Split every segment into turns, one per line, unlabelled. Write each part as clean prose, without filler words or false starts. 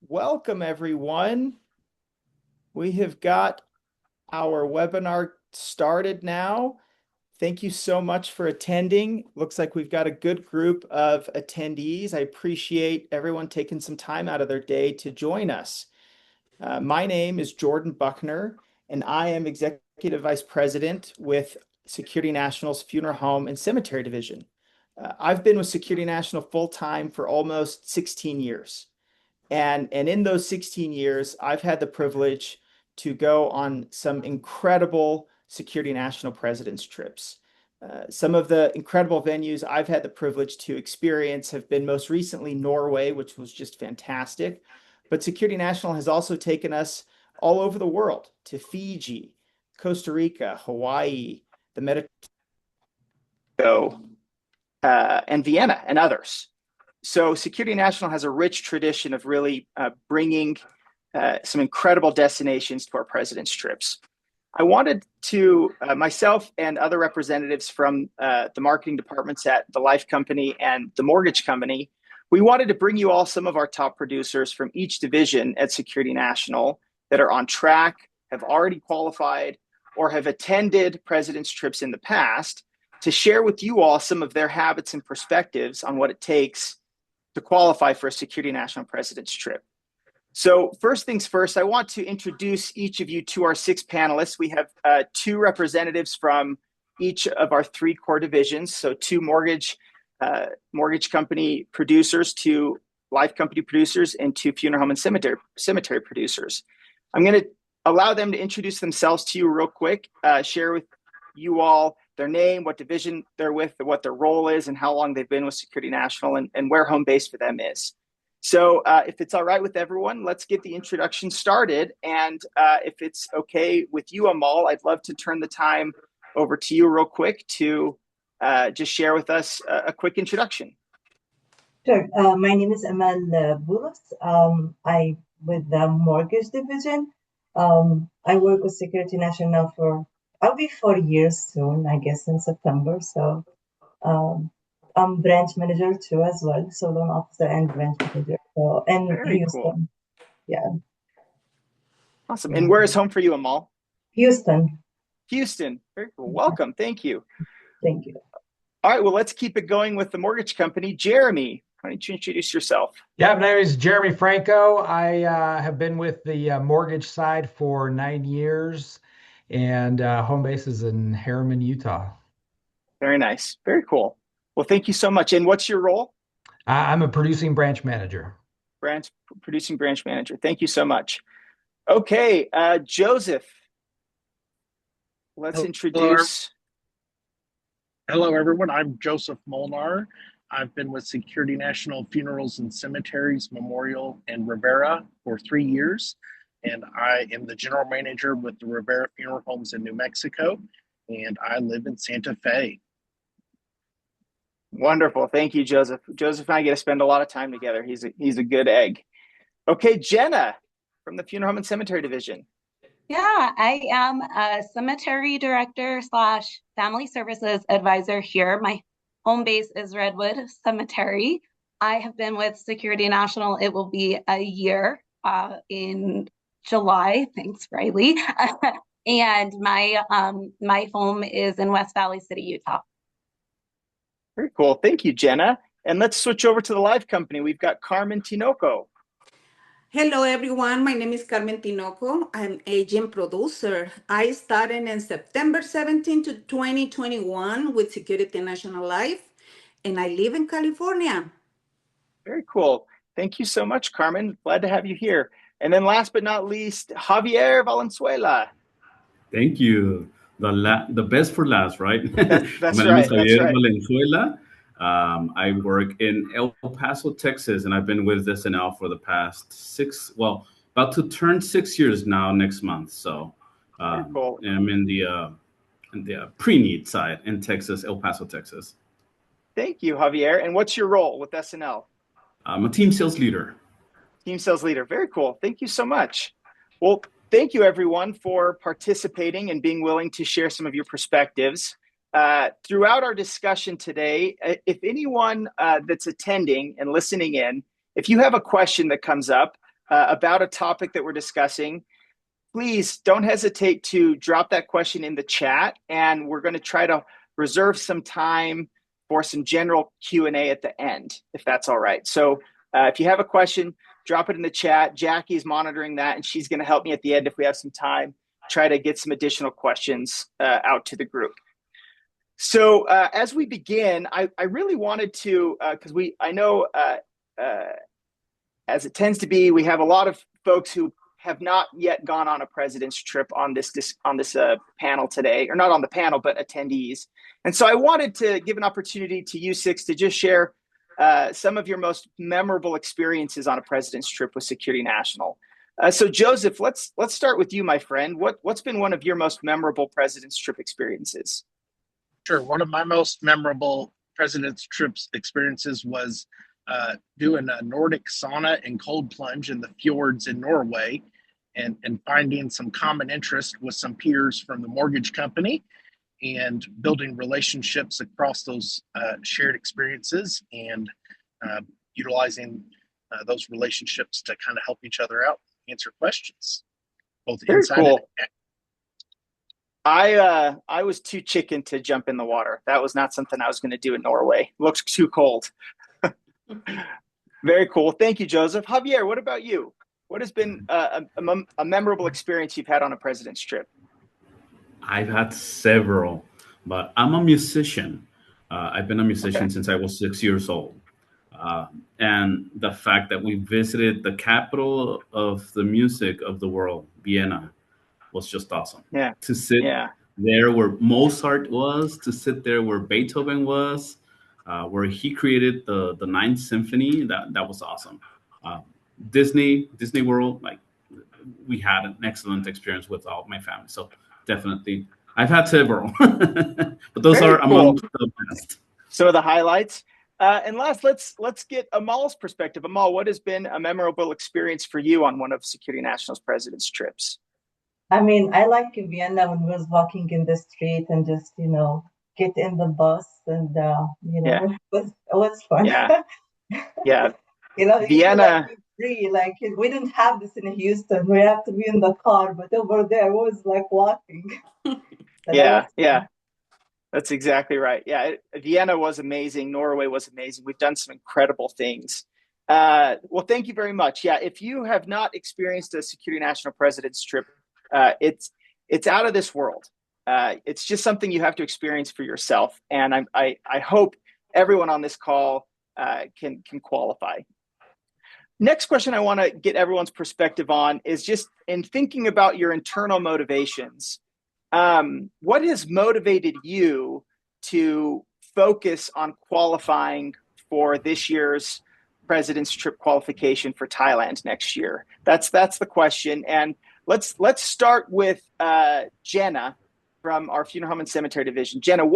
Welcome, everyone. We have got our webinar started now. Thank you so much for attending. Looks like we've got a good group of attendees. I appreciate everyone taking some time out of their day to join us. My name is Jordan Buckner, and I am Executive Vice President with Security National's Funeral Home and Cemetery Division. I've been with Security National full-time for almost 16 years. And in those 16 years, I've had the privilege to go on some incredible Security National President's trips. Some of the incredible venues I've had the privilege to experience have been most recently Norway, which was just fantastic. But Security National has also taken us all over the world to Fiji, Costa Rica, Hawaii, the Mediterranean, and Vienna, and others. So Security National has a rich tradition of really bringing some incredible destinations to our president's trips. I wanted to, myself and other representatives from the marketing departments at the Life Company and the Mortgage Company, we wanted to bring you all some of our top producers from each division at Security National that are on track, have already qualified, or have attended president's trips in the past to share with you all some of their habits and perspectives on what it takes to qualify for a Security National President's trip. So first things first, I want to introduce each of you to our six panelists. We have two representatives from each of our three core divisions. So two mortgage company producers, two life company producers, and two funeral home and cemetery producers. I'm going to allow them to introduce themselves to you real quick, share with you all their name, what division they're with, what their role is, and how long they've been with Security National, and where home base for them is. So if it's all right with everyone, let's get the introduction started. And if it's okay with you, Amal, I'd love to turn the time over to you real quick to just share with us a quick introduction.
Sure. My name is Amal Boulos. I with the mortgage division. I work with Security National I'll be 4 years soon, I guess in September. So I'm branch manager too as well, so loan officer and branch manager. So and
Very
Houston.
cool.
Yeah.
Awesome. And where is home for you, Amal?
Houston.
Houston. Very cool. Welcome. Thank you.
Thank you.
All right. Well, let's keep it going with the mortgage company. Jeremy, why don't you introduce yourself?
Yeah, my name is Jeremy Franco. I have been with the mortgage side for 9 years, and home base is in Harriman, Utah.
Very nice. Very cool. Well, thank you so much. And what's your role?
I'm a producing branch manager.
Producing branch manager. Thank you so much. Okay, Joseph, let's introduce.
Hello, everyone. I'm Joseph Molnar. I've been with Security National Funerals and Cemeteries, Memorial, and Rivera for 3 years. And I am the general manager with the Rivera Funeral Homes in New Mexico. And I live in Santa Fe.
Wonderful. Thank you, Joseph. Joseph and I get to spend a lot of time together. He's a good egg. Okay, Jenna from the Funeral Home and Cemetery Division.
Yeah, I am a cemetery director / family services advisor here. My home base is Redwood Cemetery. I have been with Security National. It will be a year in July. Thanks, Riley. And my home is in West Valley City, Utah.
Very cool. Thank you, Jenna. And let's switch over to the live company. We've got Carmen Tinoco.
Hello, everyone. My name is Carmen Tinoco. I'm agent producer. I started in September 17 to 2021 with Security National Life, and I live in California.
Very cool. Thank you so much, Carmen. Glad to have you here. And then last but not least, Javier Valenzuela.
Thank you. The best for last, right?
That's
My name
right.
is Javier
That's right.
Valenzuela. I work in El Paso, Texas, and I've been with SNL for the past about to turn 6 years now next month. So
cool.
I'm in the pre-need side in Texas, El Paso, Texas.
Thank you, Javier. And what's your role with SNL?
I'm a team sales leader.
Team sales leader. Very cool. Thank you so much. Well, thank you, everyone, for participating and being willing to share some of your perspectives. Throughout our discussion today, if anyone that's attending and listening in, if you have a question that comes up, about a topic that we're discussing, please don't hesitate to drop that question in the chat, and we're going to try to reserve some time for some general Q&A at the end, if that's all right. So if you have a question, drop it in the chat. Jackie's monitoring that, and she's going to help me at the end if we have some time, try to get some additional questions out to the group. So as we begin, I really wanted to, because I know as it tends to be, we have a lot of folks who have not yet gone on a president's trip on this panel today, or not on the panel, but attendees. And so I wanted to give an opportunity to you six to just share some of your most memorable experiences on a president's trip with Security National. So Joseph, let's start with you, my friend. What's been one of your most memorable president's trip experiences?
Sure. One of my most memorable president's trips experiences was doing a Nordic sauna and cold plunge in the fjords in Norway, and finding some common interest with some peers from the mortgage company, and building relationships across those shared experiences, and utilizing those relationships to kind of help each other out, answer questions, both
Very
inside
cool.
and
I was too chicken to jump in the water. That was not something I was going to do in Norway. Looks too cold. Very cool. Thank you, Joseph. Javier, what about you? What has been a memorable experience you've had on a president's trip?
I've had several, but I'm a musician. I've been a musician since I was 6 years old. And the fact that we visited the capital of the music of the world, Vienna, was just awesome.
Yeah.
To sit there where Mozart was, to sit there where Beethoven was, where he created the Ninth Symphony, that was awesome. Disney World, like, we had an excellent experience with all my family. So definitely, I've had several, but those
Very
are among the best.
Some of the highlights. And last, let's get Amal's perspective. Amal, what has been a memorable experience for you on one of Security National's president's trips?
I mean, I like Vienna when we was walking in the street and just, get in the bus, and it was fun.
Yeah. Yeah.
Vienna. Free. Like, we didn't have this in Houston. We have to be in the car, but over there it was like walking.
Yeah. That's exactly right. Yeah, Vienna was amazing. Norway was amazing. We've done some incredible things. Well, thank you very much. Yeah, if you have not experienced a Security National president's trip, it's out of this world. It's just something you have to experience for yourself. And I hope everyone on this call can qualify. Next question I want to get everyone's perspective on is just in thinking about your internal motivations. What has motivated you to focus on qualifying for this year's president's trip qualification for Thailand next year? That's the question. And let's start with Jenna from our Funeral Home and Cemetery Division. Jenna,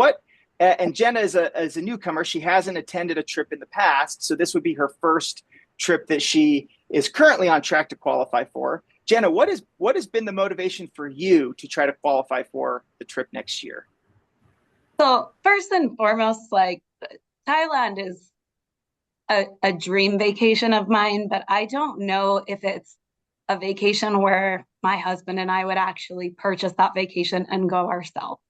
and Jenna is a newcomer. She hasn't attended a trip in the past, so this would be her first trip that she is currently on track to qualify for. Jenna, what has been the motivation for you to try to qualify for the trip next year?
So first and foremost, like, Thailand is a dream vacation of mine, but I don't know if it's a vacation where my husband and I would actually purchase that vacation and go ourselves.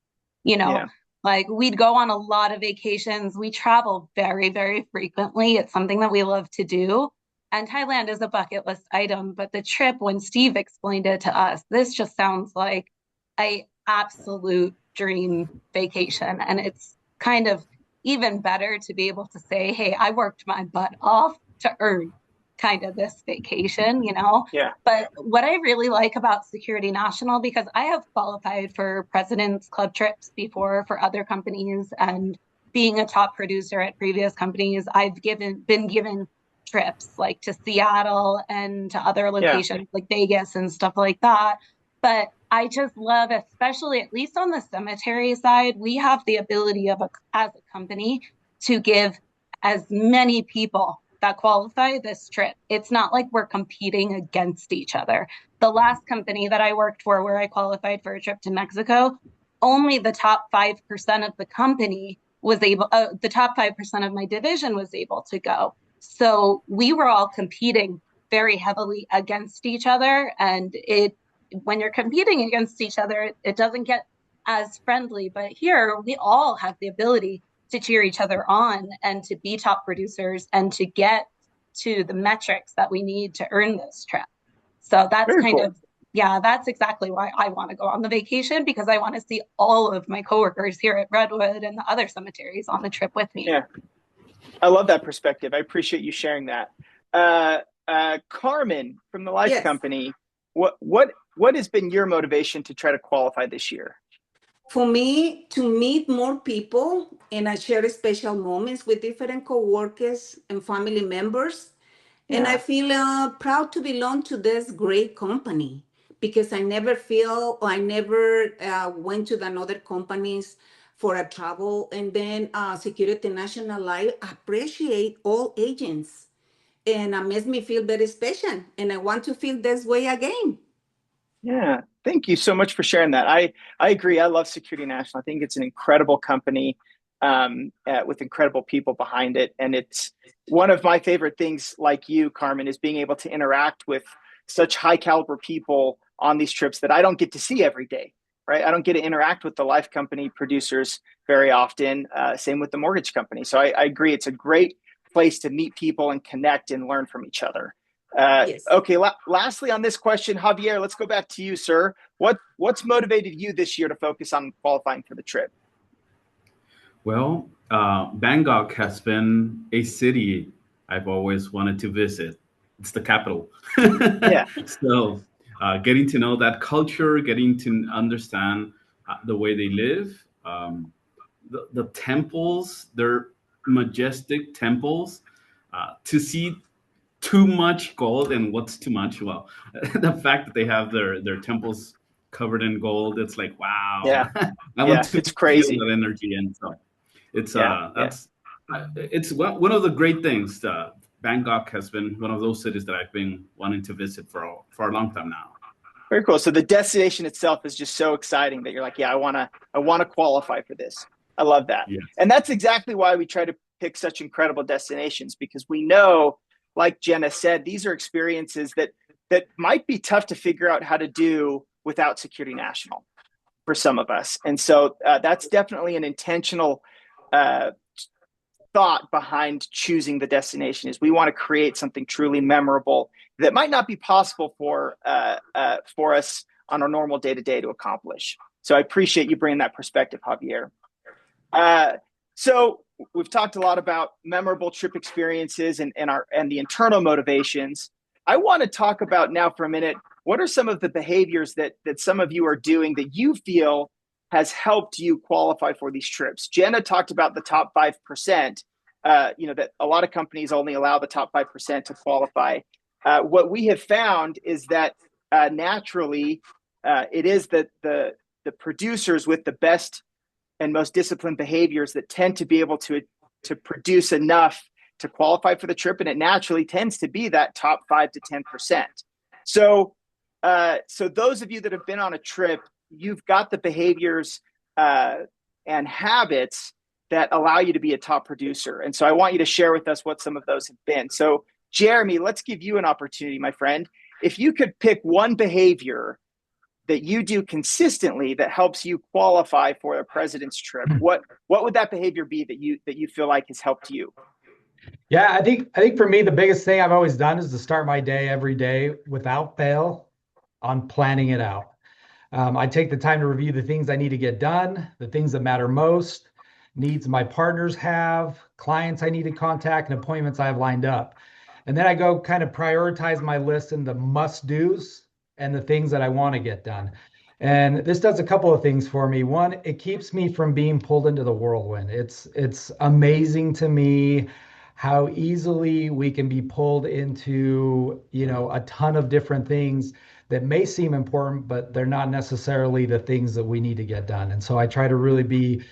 Like, we'd go on a lot of vacations. We travel very, very frequently. It's something that we love to do. And Thailand is a bucket list item, but the trip, when Steve explained it to us, this just sounds like an absolute dream vacation. And it's kind of even better to be able to say, hey, I worked my butt off to earn kind of this vacation,
Yeah.
But what I really like about Security National, because I have qualified for President's Club trips before for other companies, and being a top producer at previous companies, I've been given trips like to Seattle and to other locations like Vegas and stuff like that. But I just love, especially at least on the cemetery side, we have the ability as a company to give as many people that qualify this trip. It's not like we're competing against each other. The last company that I worked for, where I qualified for a trip to Mexico, only the top 5% of the company was able, the top 5% of my division was able to go. So we were all competing very heavily against each other. And when you're competing against each other, it doesn't get as friendly. But here, we all have the ability to cheer each other on and to be top producers and to get to the metrics that we need to earn this trip. So that's
Very
kind
cool.
of, yeah, that's exactly why I want to go on the vacation, because I want to see all of my coworkers here at Redwood and the other cemeteries on the trip with me.
Yeah, I love that perspective. I appreciate you sharing that. Carmen from the Life
Yes.
Company, what has been your motivation to try to qualify this year?
For me, to meet more people and I share special moments with different coworkers and family members. And I
Yeah.
feel proud to belong to this great company because I never went to another companies for a travel. And then Security National Life appreciate all agents. And it makes me feel very special. And I want to feel this way again.
Yeah, thank you so much for sharing that. I agree. I love Security National. I think it's an incredible company with incredible people behind it. And it's one of my favorite things, like you, Carmen, is being able to interact with such high caliber people on these trips that I don't get to see every day, right? I don't get to interact with the Life Company producers very often. Same with the mortgage company. So I agree. It's a great place to meet people and connect and learn from each other.
Yes.
Okay. Lastly, on this question, Javier, let's go back to you, sir. What's motivated you this year to focus on qualifying for the trip?
Well, Bangkok has been a city I've always wanted to visit. It's the capital.
Yeah.
So getting to know that culture, getting to understand the way they live, the temples, they're majestic temples. To see too much gold, and what's too much? Well, the fact that they have their temples covered in gold, it's like, wow.
Yeah.
I
Yeah,
want to
it's crazy.
feel that energy. And so it's
Yeah,
it's one of the great things. Bangkok has been one of those cities that I've been wanting to visit for a long time now.
Very cool. So the destination itself is just so exciting that you're like, yeah, I want to qualify for this. I love that.
Yes.
And that's exactly why we try to pick such incredible destinations, because we know, like Jenna said, these are experiences that might be tough to figure out how to do without Security National for some of us. And so that's definitely an intentional thought behind choosing the destination. Is we want to create something truly memorable that might not be possible for us on our normal day-to-day to accomplish. So I appreciate you bringing that perspective, Javier. So we've talked a lot about memorable trip experiences and the internal motivations. I want to talk about now for a minute, what are some of the behaviors that some of you are doing that you feel has helped you qualify for these trips? Jenna talked about the top 5%, that a lot of companies only allow the top 5% to qualify. What we have found is that naturally, it is the producers with the best and most disciplined behaviors that tend to be able to produce enough to qualify for the trip, and it naturally tends to be that top 5 to 10%. So those of you that have been on a trip, you've got the behaviors and habits that allow you to be a top producer. And so I want you to share with us what some of those have been. So Jeremy, let's give you an opportunity, my friend. If you could pick one behavior that you do consistently that helps you qualify for a president's trip, what would that behavior be that you feel like has helped you?
Yeah, I think for me, the biggest thing I've always done is to start my day every day without fail on planning it out. I take the time to review the things I need to get done, the things that matter most, needs my partners have, clients I need to contact, and appointments I have lined up. And then I go kind of prioritize my list in the must-dos and the things that I want to get done. And this does a couple of things for me. One, it keeps me from being pulled into the whirlwind. It's amazing to me how easily we can be pulled into, a ton of different things that may seem important, but they're not necessarily the things that we need to get done. And so I try to really be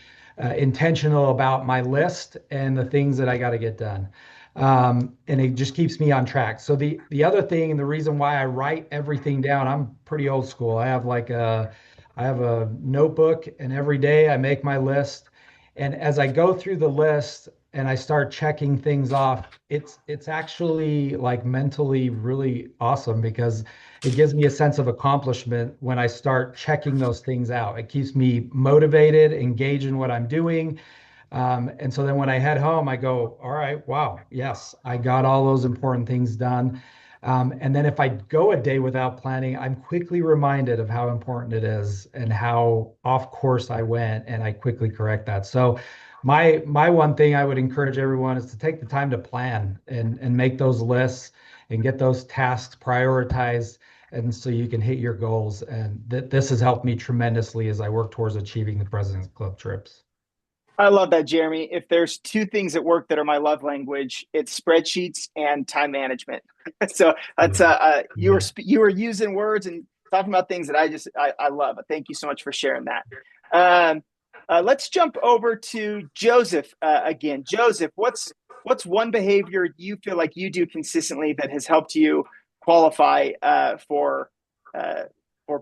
intentional about my list and the things that I got to get done. And it just keeps me on track. So the other thing, and the reason why I write everything down, I'm pretty old school. I have a notebook, and every day I make my list. And as I go through the list, and I start checking things off, it's actually like mentally really awesome because it gives me a sense of accomplishment when I start checking those things out. It keeps me motivated, engaged in what I'm doing. And so then when I head home, I go, all right, wow, yes, I got all those important things done. And then if I go a day without planning, I'm quickly reminded of how important it is and how off course I went, and I quickly correct that. So my one thing I would encourage everyone is to take the time to plan and make those lists and get those tasks prioritized, and so you can hit your goals. And this has helped me tremendously as I work towards achieving the President's Club trips.
I love that, Jeremy. If there's two things at work that are my love language, it's spreadsheets and time management. So that's you were using words and talking about things that I love. Thank you so much for sharing that. Let's jump over to Joseph again. Joseph, what's one behavior you feel like you do consistently that has helped you qualify for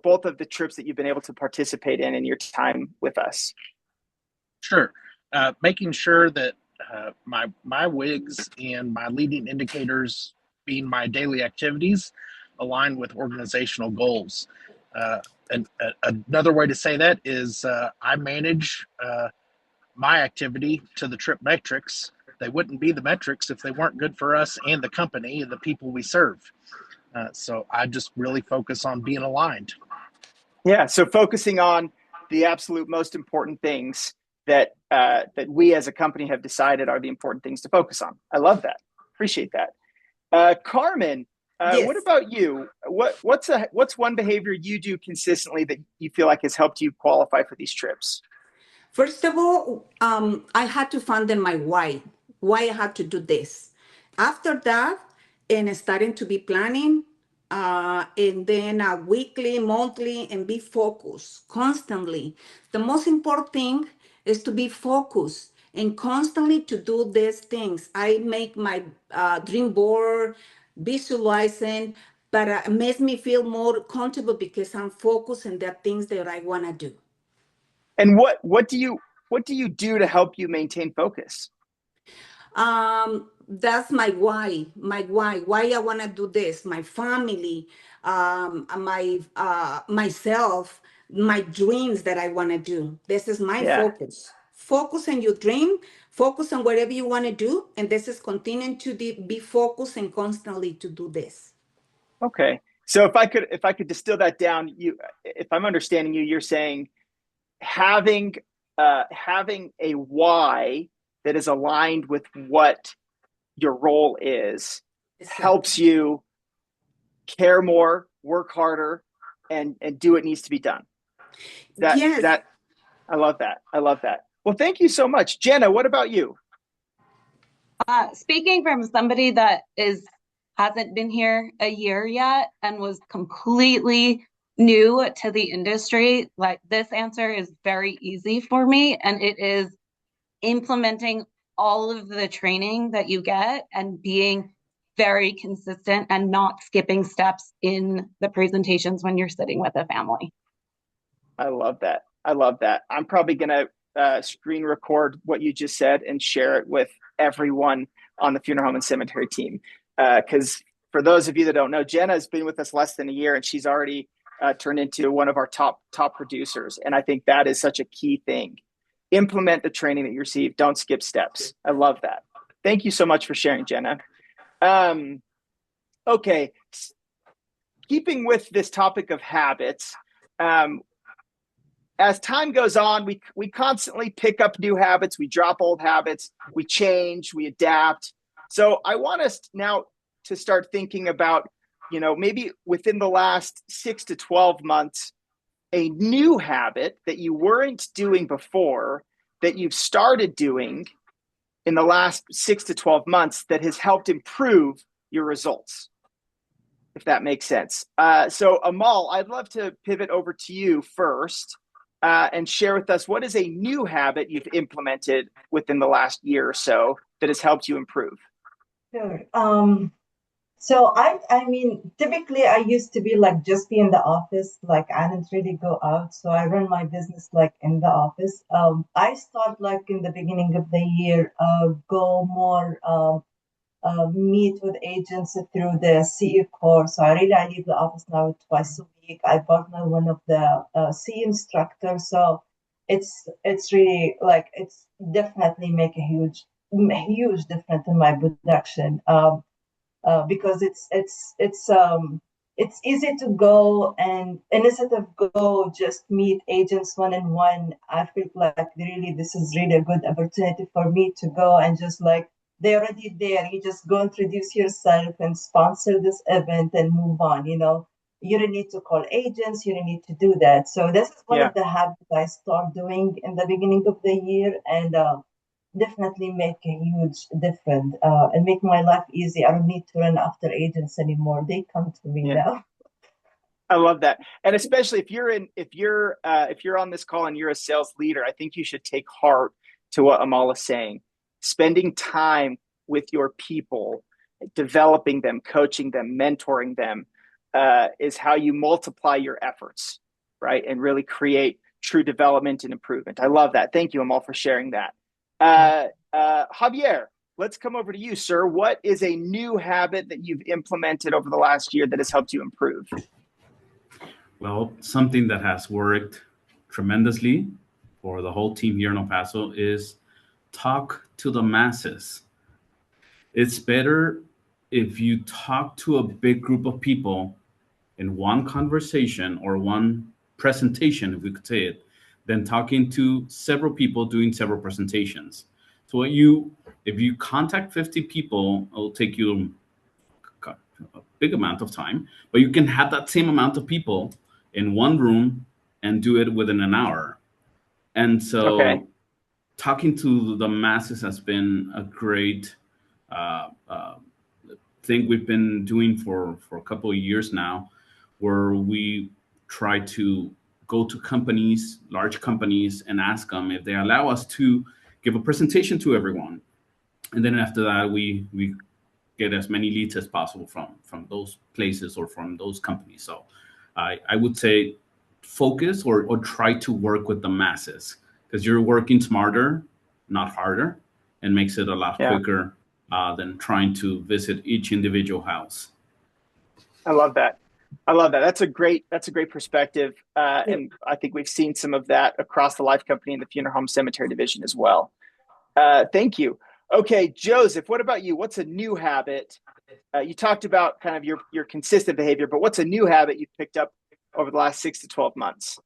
both of the trips that you've been able to participate in your time with us?
Sure. Making sure that my WIGs and my leading indicators, being my daily activities, align with organizational goals. And another way to say that is I manage my activity to the trip metrics. They wouldn't be the metrics if they weren't good for us and the company and the people we serve. So I just really focus on being aligned.
Yeah. So focusing on the absolute most important things that we as a company have decided are the important things to focus on. I love that. Appreciate that. Carmen,
Yes.
what about you? What's one behavior you do consistently that you feel like has helped you qualify for these trips?
First of all, I had to find in my why I had to do this. After that, and starting to be planning, and then weekly, monthly, and be focused constantly. The most important thing is to be focused and constantly to do these things. I make my dream board, visualizing, but it makes me feel more comfortable because I'm focused on the things that I want to do.
And what do you do to help you maintain focus?
That's my why I want to do this, my family, my myself, my dreams that I want to do. This is my focus on your dream, focus on whatever you want to do, and this is continuing to be focused and constantly to do this.
Okay, so if I could distill that down, if I'm understanding you, you're saying having a why that is aligned with what your role is helps you care more, work harder, and do what needs to be done. I love that. I love that. Well, thank you so much. Jenna, what about you?
Speaking from somebody that hasn't been here a year yet and was completely new to the industry, like this answer is very easy for me, and it is implementing all of the training that you get and being very consistent and not skipping steps in the presentations when you're sitting with a family.
I love that. I love that. I'm probably going to screen record what you just said and share it with everyone on the Funeral Home and Cemetery team. Because for those of you that don't know, Jenna has been with us less than a year, and she's already turned into one of our top producers. And I think that is such a key thing. Implement the training that you receive. Don't skip steps. I love that. Thank you so much for sharing, Jenna. Okay. Keeping with this topic of habits, as time goes on, we constantly pick up new habits. We drop old habits. We change. We adapt. So I want us now to start thinking about, maybe within the last 6 to 12 months, a new habit that you weren't doing before that you've started doing in the last 6 to 12 months that has helped improve your results, if that makes sense. So Amal, I'd love to pivot over to you first and share with us, what is a new habit you've implemented within the last year or so that has helped you improve?
Sure. So I mean, typically I used to be like just be in the office, like I didn't really go out. So I run my business like in the office. I start like in the beginning of the year, go more meet with agents through the CE course. So I leave the office now twice a week. I partner one of the CE instructors. So it's really like it's definitely make a huge difference in my production. Because it's easy to go and instead of go just meet agents one on one. I feel like really this is really a good opportunity for me to go and just like they're already there. You just go introduce yourself and sponsor this event and move on. You don't need to call agents. You don't need to do that. So this is one
Yeah.
of the habits I start doing in the beginning of the year, and definitely make a huge difference and make my life easy. I don't need to run after agents anymore. They come to me
Yeah.
now.
I love that. And especially if you're on this call and you're a sales leader, I think you should take heart to what Amal is saying. Spending time with your people, developing them, coaching them, mentoring them, is how you multiply your efforts, right? And really create true development and improvement. I love that. Thank you, Amal, for sharing that. Javier, let's come over to you, sir. What is a new habit that you've implemented over the last year that has helped you improve?
Well, something that has worked tremendously for the whole team here in El Paso is talk to the masses. It's better if you talk to a big group of people in one conversation or one presentation, if we could say it, than talking to several people doing several presentations. So if you contact 50 people, it'll take you a big amount of time, but you can have that same amount of people in one room and do it within an hour. And so
Okay.
talking to the masses has been a great thing we've been doing for a couple of years now, where we try to go to companies, large companies, and ask them if they allow us to give a presentation to everyone. And then after that, we get as many leads as possible from those places or from those companies. So I would say focus or try to work with the masses, because you're working smarter, not harder, and makes it a lot quicker than trying to visit each individual house.
I love that. That's a great perspective. And I think we've seen some of that across the Life Company and the Funeral Home Cemetery division as well. Thank you. Okay, Joseph, what about you? What's a new habit? You talked about kind of your consistent behavior, but what's a new habit you've picked up over the last 6 to 12 months?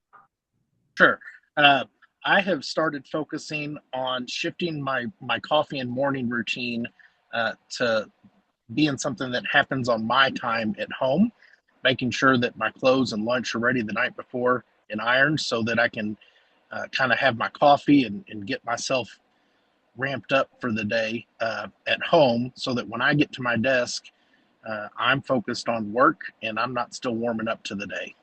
Sure. I have started focusing on shifting my coffee and morning routine to being something that happens on my time at home, making sure that my clothes and lunch are ready the night before and ironed so that I can kind of have my coffee and get myself ramped up for the day at home, so that when I get to my desk, I'm focused on work and I'm not still warming up to the day.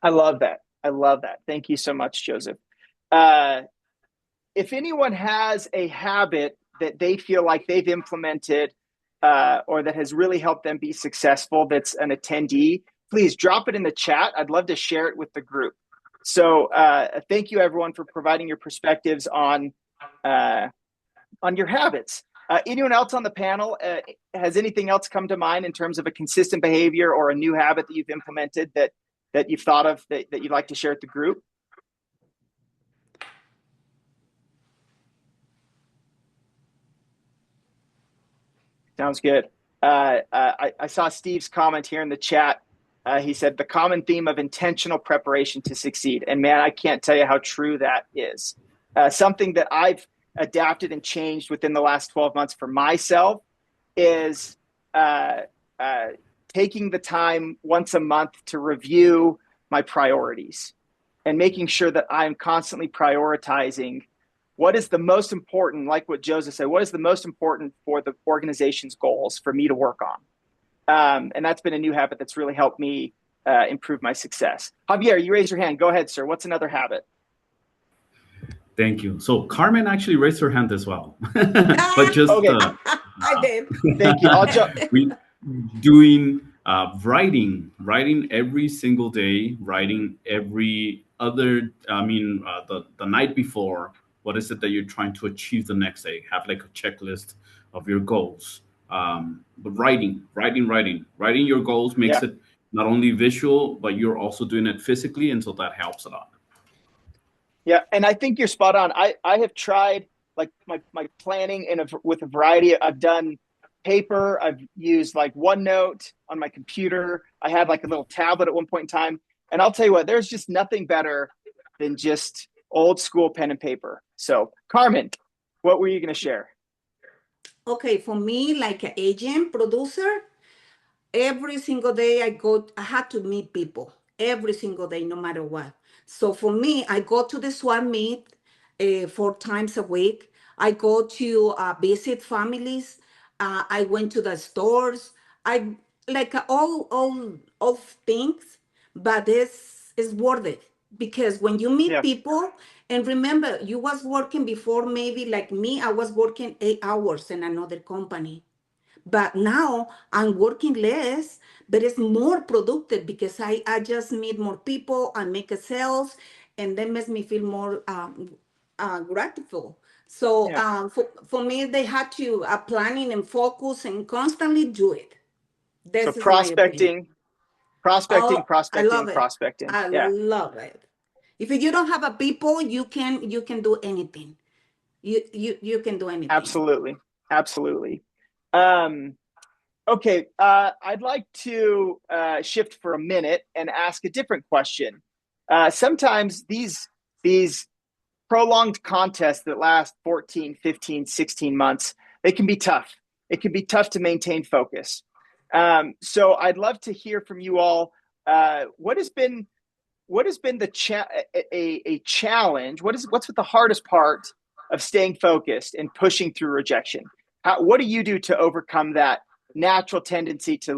I love that. Thank you so much, Joseph. If anyone has a habit that they feel like they've implemented or that has really helped them be successful, that's an attendee, please drop it in the chat. I'd love to share it with the group. So thank you, everyone, for providing your perspectives on your habits. Anyone else on the panel, has anything else come to mind in terms of a consistent behavior or a new habit that you've implemented that you've thought of that you'd like to share with the group? Sounds good. I saw Steve's comment here in the chat. He said the common theme of intentional preparation to succeed. And man, I can't tell you how true that is. Something that I've adapted and changed within the last 12 months for myself is taking the time once a month to review my priorities and making sure that I'm constantly prioritizing what is the most important, like what Joseph said, what is the most important for the organization's goals for me to work on? And that's been a new habit that's really helped me improve my success. Javier, you raised your hand. Go ahead, sir. What's another habit?
Thank you. So Carmen actually raised her hand as well. But just
I did.
Thank you.
doing writing every single day, writing every other, the night before, what is it that you're trying to achieve the next day? Have like a checklist of your goals. But writing your goals makes
Yeah.
it not only visual, but you're also doing it physically, and so that helps a lot.
Yeah, and I think you're spot on. I have tried like my planning with a variety. I've done paper. I've used like OneNote on my computer. I had like a little tablet at one point in time. And I'll tell you what, there's just nothing better than just old school pen and paper. So, Carmen, what were you going to share?
Okay, for me, like an agent, producer, every single day I had to meet people every single day, no matter what. So for me, I go to the swap meet 4 times a week. I go to visit families. I went to the stores. I like all things, but it's worth it because when you meet
Yeah.
people, and remember, you was working before, maybe like me, I was working 8 hours in another company. But now I'm working less, but it's more productive because I just meet more people, I make a sales, and that makes me feel more grateful. So
Yeah.
for me, they had to planning and focus and constantly do it.
So
This is my opinion.
prospecting,
Oh, I love it.
prospecting.
I
Yeah.
love it. If you don't have a people, you can do anything. You can do anything.
Absolutely. Absolutely. Okay, I'd like to shift for a minute and ask a different question. Sometimes these prolonged contests that last 14, 15, 16 months, they can be tough. It can be tough to maintain focus. So I'd love to hear from you all. What has been a challenge? What's the hardest part of staying focused and pushing through rejection? What do you do to overcome that natural tendency to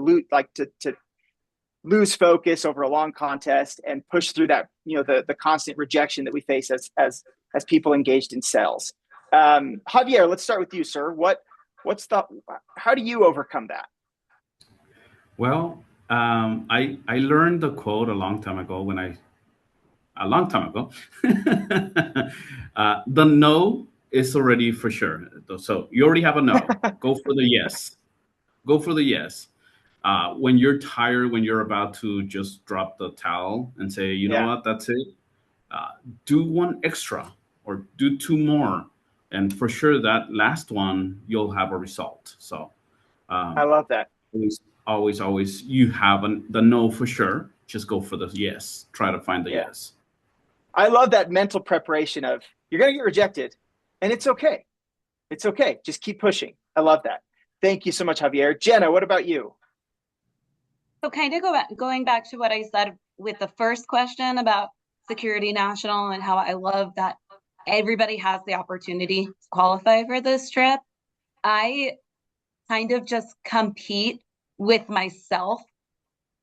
lose focus over a long contest and push through that, the constant rejection that we face as people engaged in sales? Javier, let's start with you, sir. How do you overcome that?
Well, I learned the quote a long time ago the no is already for sure. So you already have a no. Go for the yes. Go for the yes. When you're tired, when you're about to just drop the towel and say, you know
Yeah.
what, that's it. Do one extra or do two more, and for sure that last one you'll have a result. So
I love that.
always you have the no for sure. Just go for the yes. Try to find the
Yeah.
yes.
I love that mental preparation of you're going to get rejected and it's okay. It's okay. Just keep pushing. I love that. Thank you so much, Javier. Jenna, what about you?
So kind of going back to what I said with the first question about Security National and how I love that everybody has the opportunity to qualify for this trip. I kind of just compete with myself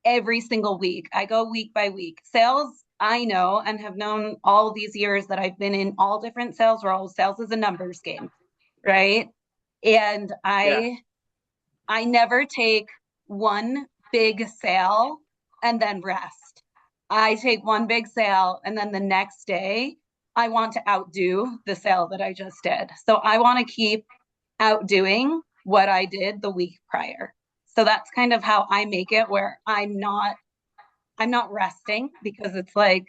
every single week. I go week by week. Sales, I know and have known all these years that I've been in all different sales roles. Sales is a numbers game, right? And I never take one big sale and then rest. I take one big sale and then the next day I want to outdo the sale that I just did. So I want to keep outdoing what I did the week prior. So that's kind of how I make it, where I'm not resting, because it's like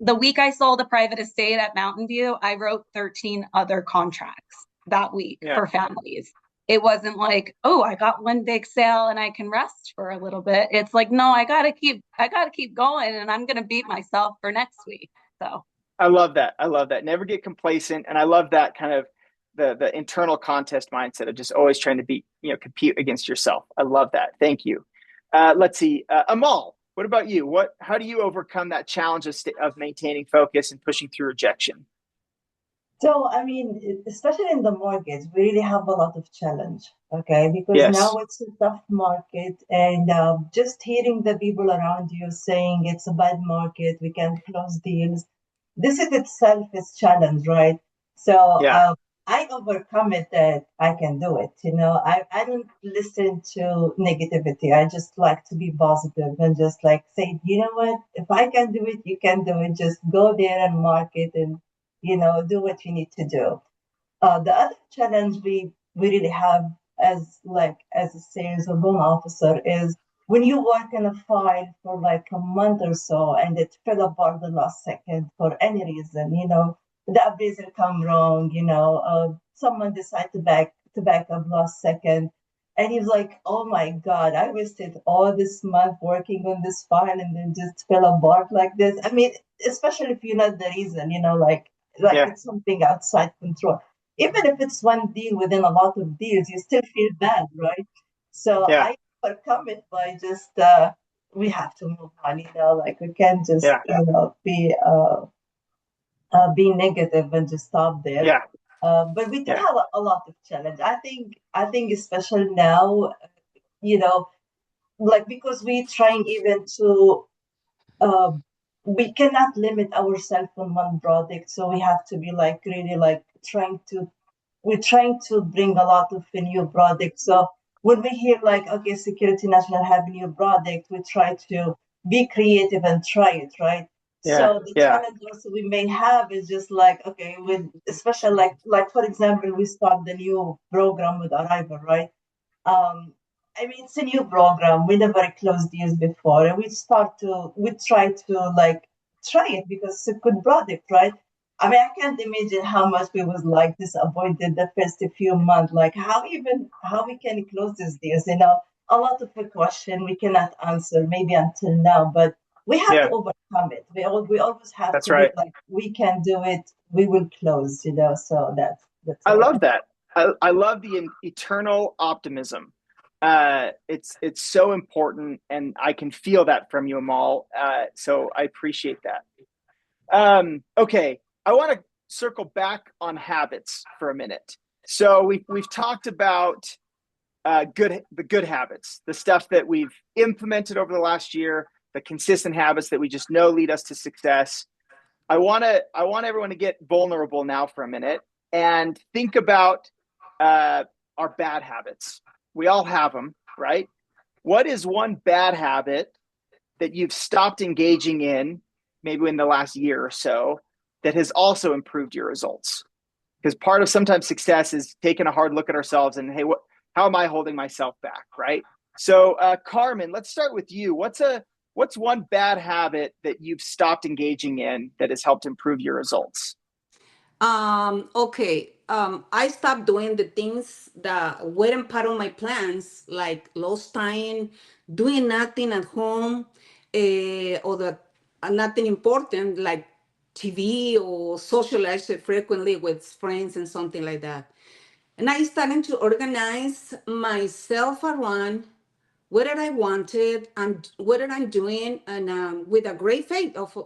the week I sold a private estate at Mountain View, I wrote 13 other contracts that week for families. It wasn't like, oh, I got one big sale and I can rest for a little bit. It's like, no, I gotta keep going, and I'm gonna beat myself for next week. So
I love that. Never get complacent. And I love that kind of the internal contest mindset of just always trying to compete against yourself. I love that. Thank you. Let's see. Amal, what about you? How do you overcome that challenge of maintaining focus and pushing through rejection?
So, I mean, especially in the mortgage, we really have a lot of challenge, okay? Because
Yes.
now it's a tough market, and just hearing the people around you saying it's a bad market, we can't close deals, this in itself is challenge, right? So,
Yeah.
I overcome it that I can do it. I don't listen to negativity. I just like to be positive and just like say, you know what, if I can do it, you can do it. Just go there and market and, do what you need to do. The other challenge we really have as a sales or loan officer is when you work in a file for like a month or so and it fell apart the last second for any reason, the appraisal come wrong, someone decide to back up last second. And he's like, oh my God, I wasted all this month working on this file and then just fell apart like this. I mean, especially if you know the reason, like
Yeah.
it's something outside control. Even if it's one deal within a lot of deals, you still feel bad, right? So
Yeah.
I overcome it by just we have to move on, like we can't just
Yeah.
be negative and just stop there.
Yeah.
But we do
Yeah.
have a lot of challenge. I think especially now, you know, like because we're trying even to uh, we cannot limit ourselves on one product, so we have to be like really like we're trying to bring a lot of new products. So when we hear like, okay, Security National have a new product, we try to be creative and try it, right?
Yeah.
So the
Yeah.
challenge also we may have is just like, okay, with especially like for example, we start the new program with Arrival, right? um, I mean, it's a new program. We never closed deals before, and we try to like try it because it's a good product, right? I mean, I can't imagine how much we was like disappointed the first few months. Like, how we can close these deals? A lot of the question we cannot answer maybe until now, but we have to
Yeah.
overcome it. We always have
That's
to be
right.
like, we can do it. We will close. So that's
I
all.
love that. I love the eternal optimism. It's so important, and I can feel that from you, Amal. So I appreciate that. Okay, I want to circle back on habits for a minute. So we've talked about the good habits, the stuff that we've implemented over the last year, the consistent habits that we just know lead us to success. I want everyone to get vulnerable now for a minute and think about our bad habits. We all have them, right? What is one bad habit that you've stopped engaging in, maybe in the last year or so, that has also improved your results? Because part of sometimes success is taking a hard look at ourselves and, hey, how am I holding myself back, right? So, Carmen, let's start with you. What's one bad habit that you've stopped engaging in that has helped improve your results?
Okay. I stopped doing the things that weren't part of my plans, like lost time, doing nothing at home, or nothing important like TV or socialize frequently with friends and something like that. And I started to organize myself around what I wanted and what I'm doing, and with a great faith of,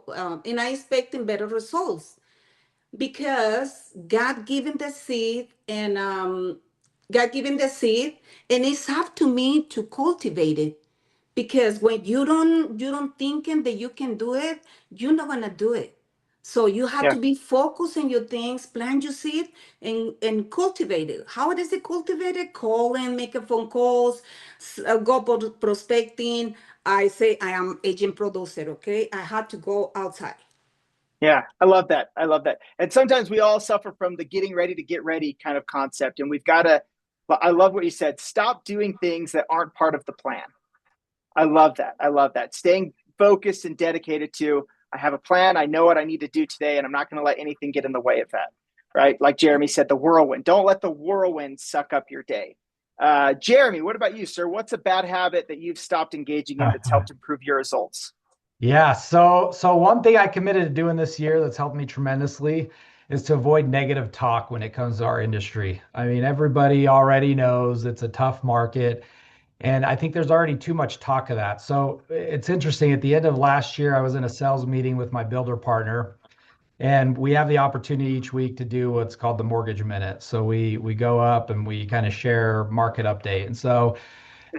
and I expecting better results because God given the seed, and God given the seed, and it's up to me to cultivate it. Because when you don't thinking that you can do it, you're not gonna do it. So you have
Yeah,
to be focused on your things, plant your seed, and cultivate it. How does it cultivate it? Calling, making phone calls, go prospecting. I say I am agent producer. Okay, I had to go outside.
yeah, I love that. I love that. And sometimes we all suffer from the getting ready to get ready kind of concept, and we've got to. But I love what you said. Stop doing things that aren't part of the plan. I love that. I love that. Staying focused and dedicated to, I have a plan. I know what I need to do today, and I'm not going to let anything get in the way of that. Right? Like Jeremy said, the whirlwind. Don't let the whirlwind suck up your day. Jeremy, what about you, sir? What's a bad habit that you've stopped engaging in that's helped improve your results?
Yeah, so one thing I committed to doing this year that's helped me tremendously is to avoid negative talk when it comes to our industry. I mean, everybody already knows it's a tough market, and I think there's already too much talk of that. So it's interesting. At the end of last year, I was in a sales meeting with my builder partner, and we have the opportunity each week to do what's called the Mortgage Minute. So we go up and we kind of share market update. And so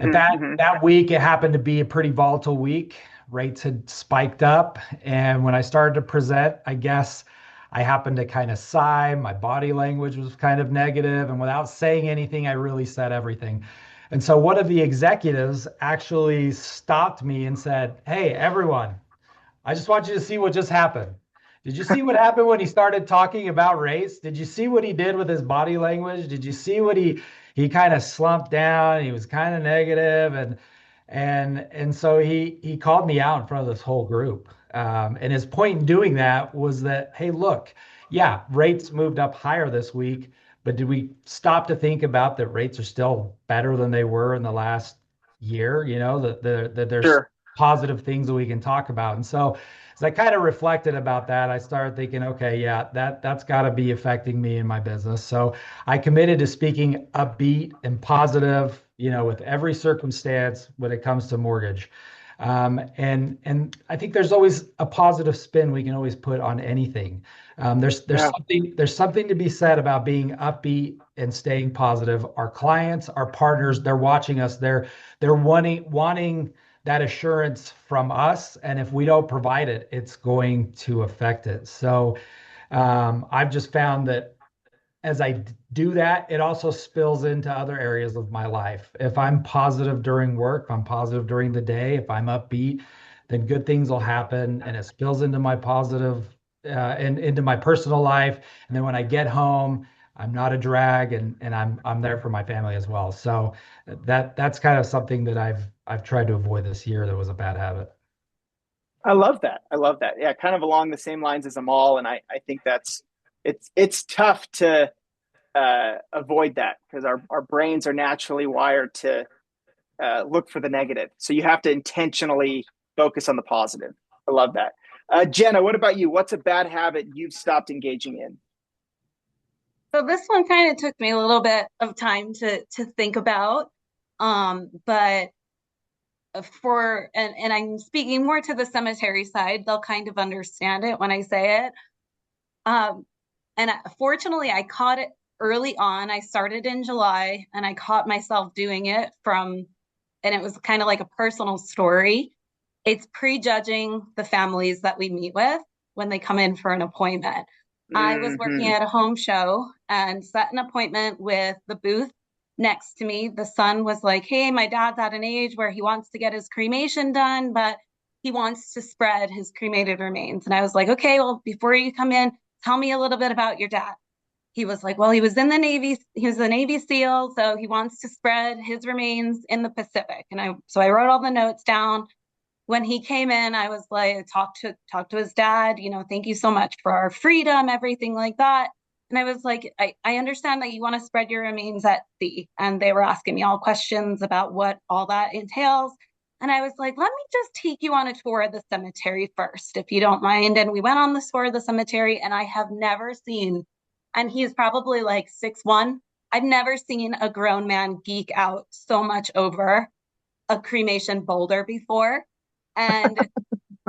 at
Mm-hmm,
that
mm-hmm.
that week, it happened to be a pretty volatile week. Rates had spiked up, and when I started to present, I guess I happened to kind of sigh. My body language was kind of negative, and without saying anything, I really said everything. And so one of the executives actually stopped me and said, "Hey, everyone, I just want you to see what just happened. Did you see what happened when he started talking about race? Did you see what he did with his body language? Did you see what he kind of slumped down? He was kind of negative, and so he called me out in front of this whole group. And his point in doing that was that, hey, look, yeah, rates moved up higher this week, but did we stop to think about that rates are still better than they were in the last year? You know, that there's
Sure.
positive things that we can talk about. And so as I kind of reflected about that, I started thinking, okay, yeah, that's got to be affecting me in my business. So I committed to speaking upbeat and positive, you know, with every circumstance when it comes to mortgage. And I think there's always a positive spin we can always put on anything.
Yeah.
There's something to be said about being upbeat and staying positive. Our clients, our partners, they're watching us. They're wanting that assurance from us, and if we don't provide it, it's going to affect it. So I've just found that as I do that, it also spills into other areas of my life. If I'm positive during work, if I'm positive during the day, if I'm upbeat, then good things will happen, and it spills into my positive and into my personal life. And then when I get home, I'm not a drag, and I'm there for my family as well. So that's kind of something that I've tried to avoid this year. That was a bad habit.
I love that. I love that. Yeah, kind of along the same lines as Amal, and I think that's it's tough to avoid that because our brains are naturally wired to look for the negative. So you have to intentionally focus on the positive. I love that. Jenna, what about you? What's a bad habit you've stopped engaging in?
So this one kind of took me a little bit of time to think about. But and I'm speaking more to the cemetery side, they'll kind of understand it when I say it. And fortunately, I caught it early on. I started in July and I caught myself doing it and it was kind of like a personal story. It's prejudging the families that we meet with when they come in for an appointment. I was working
Mhm.
at a home show and set an appointment with the booth next to me. The son was like, "Hey, my dad's at an age where he wants to get his cremation done, but he wants to spread his cremated remains." And I was like, "Okay, well, before you come in, tell me a little bit about your dad." He was like, "Well, he was in the Navy. He was a Navy SEAL, so he wants to spread his remains in the Pacific." And I wrote all the notes down. When he came in, I was like, talk to his dad, thank you so much for our freedom, everything like that. And I was like, I understand that you want to spread your remains at sea. And they were asking me all questions about what all that entails. And I was like, let me just take you on a tour of the cemetery first, if you don't mind. And we went on the tour of the cemetery, and I have never seen, and he's probably like 6'1". I've never seen a grown man geek out so much over a cremation boulder before. And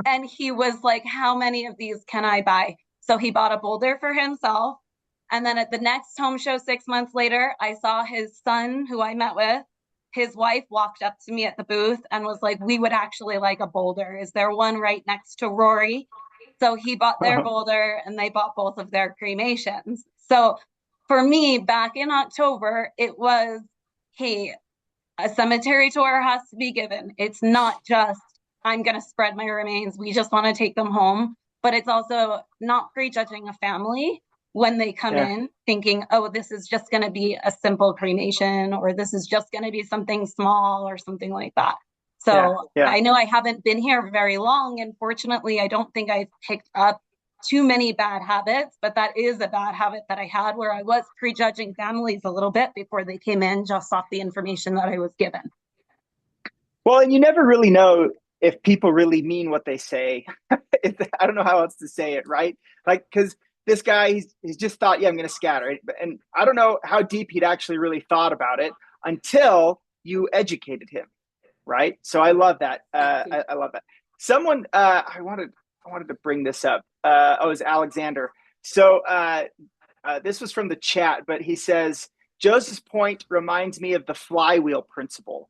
and he was like, "How many of these can I buy?" So he bought a boulder for himself. And then at the next home show 6 months later, I saw his son, who I met with. His wife walked up to me at the booth and was like, "We would actually like a boulder. Is there one right next to Rory?" So he bought their boulder and they bought both of their cremations. So for me, back in October, it was, hey, a cemetery tour has to be given. It's not just, I'm going to spread my remains, we just want to take them home. But it's also not prejudging a family when they come
Yeah.
in thinking, oh, this is just going to be a simple cremation, or this is just going to be something small or something like that. So
Yeah.
I know I haven't been here very long, and fortunately, I don't think I've picked up too many bad habits, but that is a bad habit that I had, where I was prejudging families a little bit before they came in just off the information that I was given.
Well, and you never really know if people really mean what they say. I don't know how else to say it, right? Like, because this guy, he's just thought, yeah, I'm going to scatter. And I don't know how deep he'd actually really thought about it until you educated him, right? So I love that. I love that. Someone, I wanted to bring this up. It was Alexander. So this was from the chat, but he says, Joseph's point reminds me of the flywheel principle.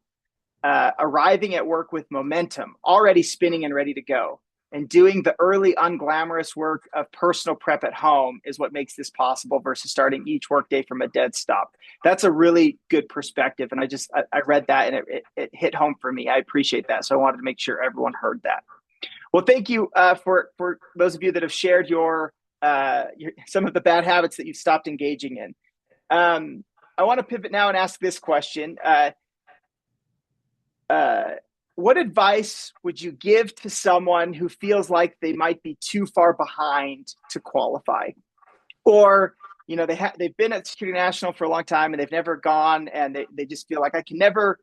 Arriving at work with momentum, already spinning and ready to go. And doing the early unglamorous work of personal prep at home is what makes this possible versus starting each workday from a dead stop. That's a really good perspective. And I read that and it hit home for me. I appreciate that. So I wanted to make sure everyone heard that. Well, thank you for those of you that have shared your some of the bad habits that you've stopped engaging in. I want to pivot now and ask this question. What advice would you give to someone who feels like they might be too far behind to qualify? Or, you know, they've been at Security National for a long time and they've never gone, and they just feel like I can never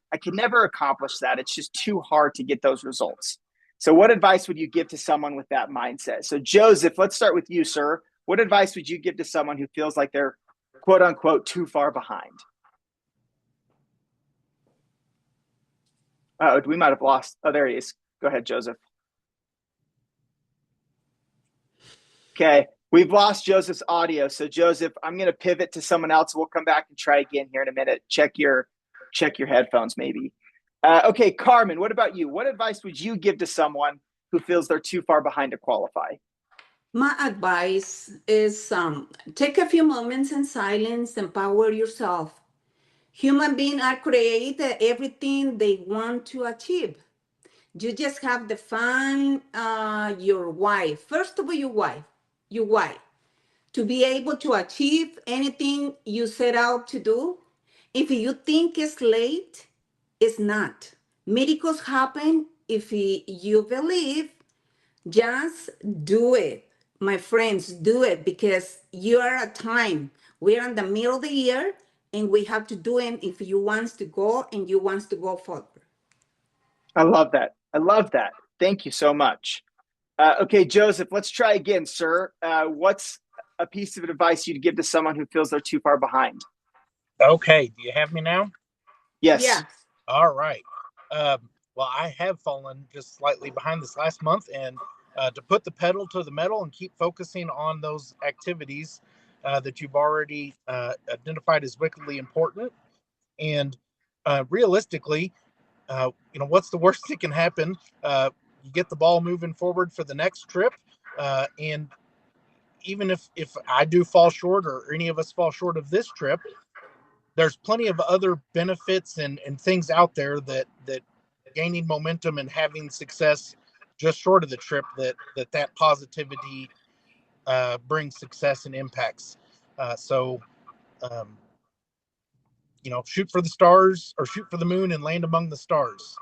accomplish that. It's just too hard to get those results. So what advice would you give to someone with that mindset? So Joseph, let's start with you, sir. What advice would you give to someone who feels like they're quote unquote too far behind? Oh, we might have lost. Oh, there he is. Go ahead, Joseph. Okay, we've lost Joseph's audio. So Joseph, I'm going to pivot to someone else. We'll come back and try again here in a minute. Check your headphones, maybe. Okay, Carmen, what about you? What advice would you give to someone who feels they're too far behind to qualify?
My advice is take a few moments in silence, empower yourself. Human beings are created everything they want to achieve. You just have to find your why. First of all, your why. To be able to achieve anything you set out to do. If you think it's late, it's not. Miracles happen if you believe. Just do it. My friends, do it, because you are at time. We're in the middle of the year, and we have to do it if you want to go and you want to go forward.
I love that. Thank you so much. Okay, Joseph, let's try again, sir. What's a piece of advice you'd give to someone who feels they're too far behind?
Okay, do you have me now?
Yes.
Yeah.
All right. Well, I have fallen just slightly behind this last month, and to put the pedal to the metal and keep focusing on those activities that you've already identified as wickedly important. And realistically, what's the worst that can happen? You get the ball moving forward for the next trip, and even if I do fall short, or any of us fall short of this trip, there's plenty of other benefits and things out there that gaining momentum and having success just short of the trip, that positivity brings success and impacts. So shoot for the stars, or shoot for the moon and land among the stars.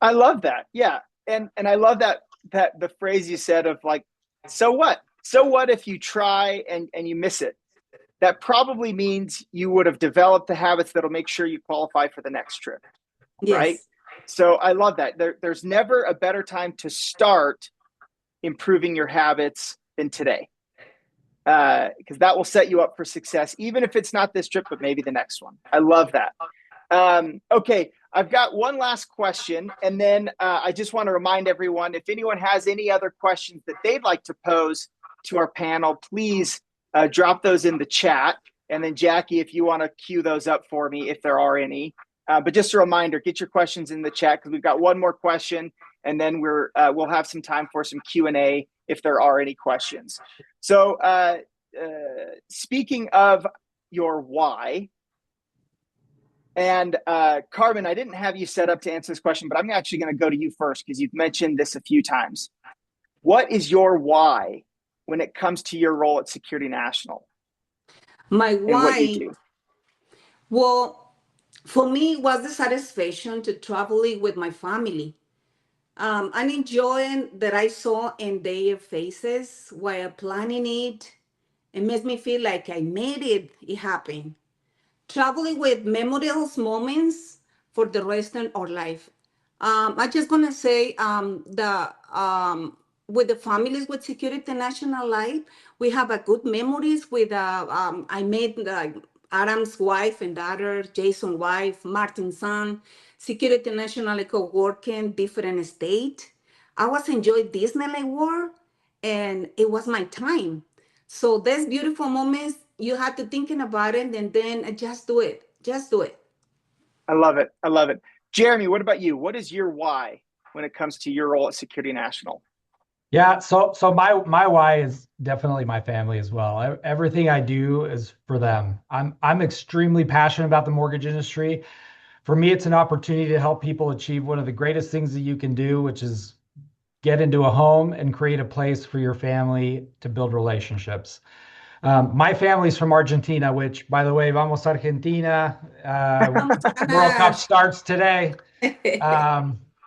I love that. Yeah. And I love that the phrase you said of like, so what? So what if you try and you miss it? That probably means you would have developed the habits that'll make sure you qualify for the next trip.
Yes.
Right? So I love that. There's never a better time to start improving your habits than today. Because that will set you up for success, even if it's not this trip, but maybe the next one. I love that. Okay, I've got one last question, and then I just want to remind everyone, if anyone has any other questions that they'd like to pose to our panel, please drop those in the chat. And then Jackie, if you want to queue those up for me, if there are any. But just a reminder, get your questions in the chat, because we've got one more question, and then we'll have some time for some Q&A if there are any questions. So speaking of your why, and Carmen, I didn't have you set up to answer this question, but I'm actually going to go to you first, because you've mentioned this a few times. What is your why when it comes to your role at Security National?
My
and what you
why,
do?
well, for me, it was the satisfaction to traveling with my family. I'm enjoying that I saw in their faces while planning it. It makes me feel like I made it. It happened. Traveling with memorable moments for the rest of our life. I just gonna say with the families with Security National Life, we have a good memories with. I made Adam's wife and daughter, Jason's wife, Martin's son, Security National co-working different state. I was enjoying Disneyland World, and it was my time. So there's beautiful moments. You have to thinking about it, and then just do it. Just do it.
I love it. Jeremy, what about you? What is your why when it comes to your role at Security National?
Yeah, so my why is definitely my family as well. Everything I do is for them. I'm extremely passionate about the mortgage industry. For me, it's an opportunity to help people achieve one of the greatest things that you can do, which is get into a home and create a place for your family to build relationships. My family's from Argentina, which, by the way, vamos Argentina.
Vamos
World Cup
ganar.
starts today.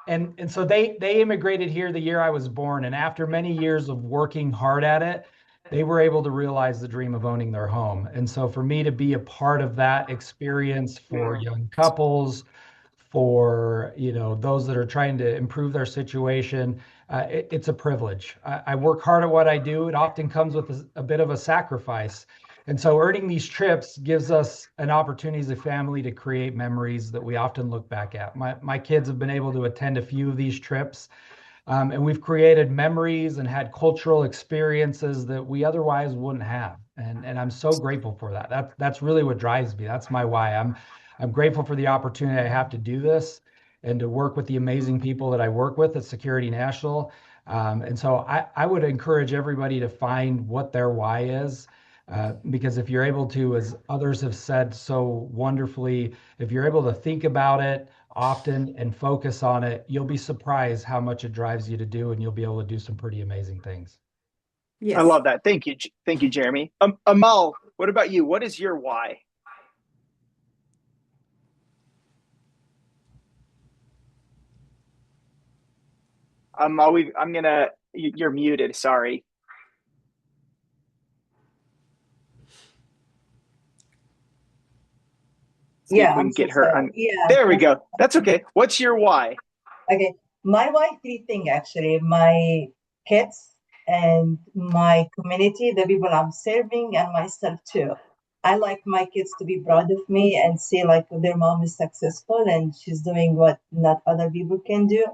And so they immigrated here the year I was born, and after many years of working hard at it, they were able to realize the dream of owning their home. And so for me to be a part of that experience for young couples, for those that are trying to improve their situation, it's a privilege. I work hard at what I do. It often comes with a bit of a sacrifice. And so earning these trips gives us an opportunity as a family to create memories that we often look back at. My kids have been able to attend a few of these trips, and we've created memories and had cultural experiences that we otherwise wouldn't have. And I'm so grateful for that. That's really what drives me. That's my why. I'm grateful for the opportunity I have to do this and to work with the amazing people that I work with at Security National. And so I would encourage everybody to find what their why is. Because if you're able to, as others have said so wonderfully, if you're able to think about it often and focus on it, you'll be surprised how much it drives you to do, and you'll be able to do some pretty amazing things.
I
Yes.
love that. Thank you. Thank you, Jeremy. Amal, what about you? What is your why? You're muted. Sorry. See
Yeah,
if we
I'm
can
so
get her
sorry.
on.
Yeah.
There we go. That's okay. What's your why?
Okay. My why three thing actually. My kids and my community, the people I'm serving, and myself too. I like my kids to be proud of me and see like their mom is successful and she's doing what not other people can do.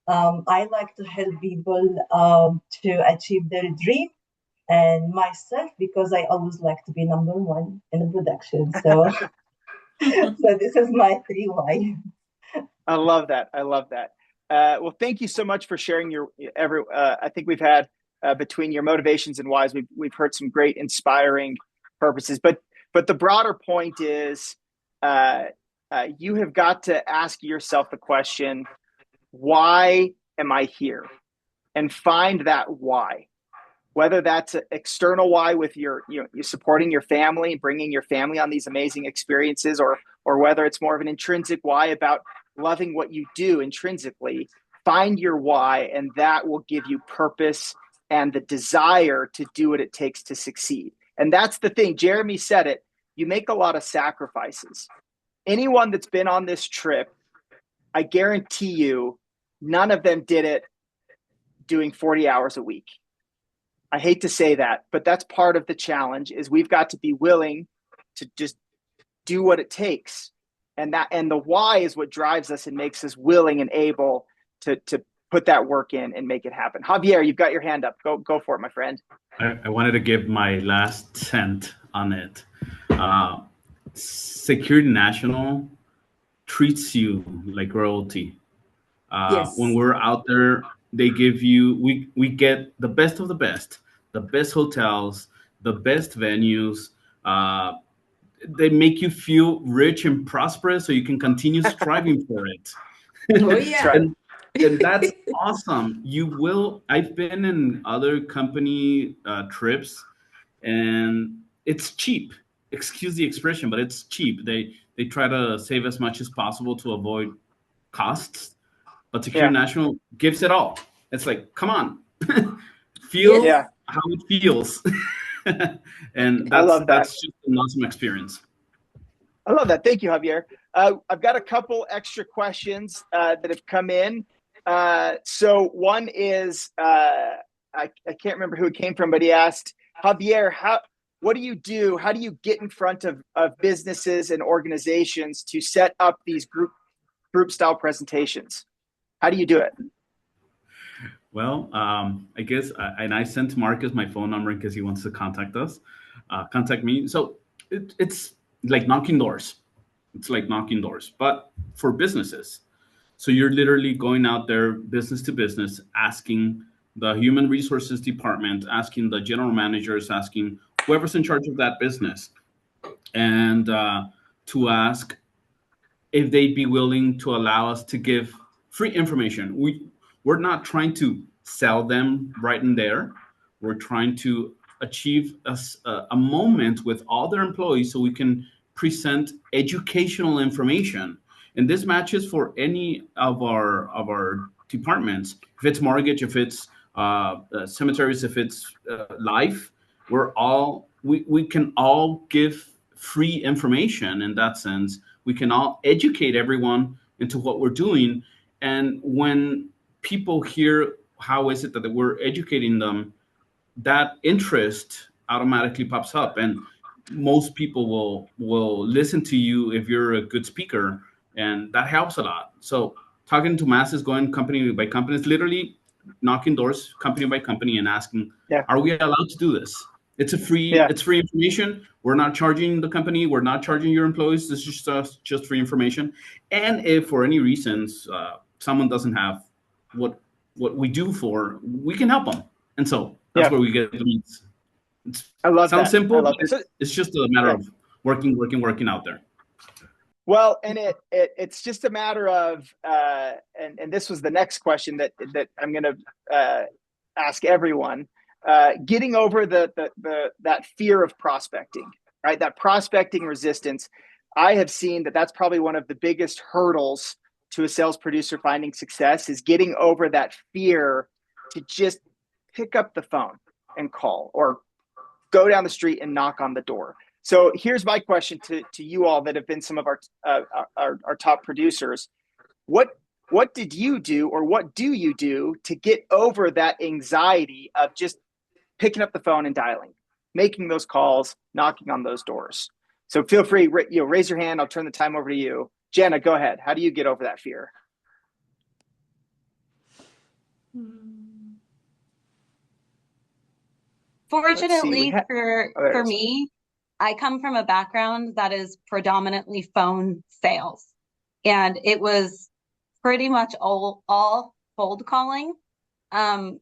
I like to help people to achieve their dream and myself because I always like to be number one in the production. So, so this is my three why.
I love that. I love that. Well, thank you so much for sharing I think we've had between your motivations and whys, we've heard some great inspiring purposes. But the broader point is, you have got to ask yourself the question, why am I here? And find that why. Whether that's an external why with you're supporting your family, bringing your family on these amazing experiences, or whether it's more of an intrinsic why about loving what you do intrinsically, find your why, and that will give you purpose and the desire to do what it takes to succeed. And that's the thing. Jeremy said it. You make a lot of sacrifices. Anyone that's been on this trip, I guarantee you, none of them did it doing 40 hours a week. I hate to say that, but that's part of the challenge is we've got to be willing to just do what it takes. And the why is what drives us and makes us willing and able to put that work in and make it happen. Javier, you've got your hand up. Go for it, my friend.
I wanted to give my last cent on it. Security National treats you like royalty.
Yes.
When we're out there, they give you, we get the best of the best hotels, the best venues. They make you feel rich and prosperous so you can continue striving for it.
Oh, yeah.
right.
And that's awesome. I've been in other company trips, and it's cheap. Excuse the expression, but it's cheap. They try to save as much as possible to avoid costs, but Security
Yeah.
National gives it all. It's like, come on, feel
Yeah.
how it feels. And
I love that.
that's just an awesome experience.
I love that. Thank you, Javier. I've got a couple extra questions that have come in. So one is, I can't remember who it came from, but he asked, Javier, what do you do? How do you get in front of businesses and organizations to set up these group style presentations? How do you do it?
Well, I guess, and I sent Marcus my phone number in case he wants to contact me. So it's like knocking doors. It's like knocking doors, but for businesses. So you're literally going out there, business to business, asking the human resources department, asking the general managers, asking whoever's in charge of that business, and to ask if they'd be willing to allow us to give free information. We're not trying to sell them right in there. We're trying to achieve a moment with all their employees so we can present educational information. And this matches for any of our departments. If it's mortgage, if it's cemeteries, if it's life, we can all give free information in that sense. We can all educate everyone into what we're doing. And when people hear how is it that we're educating them, that interest automatically pops up. And most people will listen to you if you're a good speaker. And that helps a lot. So talking to masses, going company by company, is literally knocking doors company by company and asking, are we allowed to do this? It's free information. We're not charging the company. We're not charging your employees. This is just free information. And if for any reasons someone doesn't have what we do for, we can help them. And so that's where we get the leads.
I love that.
Sounds simple, but
that.
it's just a matter of working out there.
Well, and it's just a matter of, and this was the next question that I'm going to ask everyone. Getting over that fear of prospecting, right? That prospecting resistance. I have seen that's probably one of the biggest hurdles to a sales producer finding success, is getting over that fear to just pick up the phone and call, or go down the street and knock on the door. So here's my question to you all that have been some of our top producers. What did you do, or what do you do to get over that anxiety of just picking up the phone and dialing, making those calls, knocking on those doors? So feel free, raise your hand. I'll turn the time over to you. Jenna, go ahead. How do you get over that fear?
Fortunately for me, I come from a background that is predominantly phone sales, and it was pretty much all cold calling.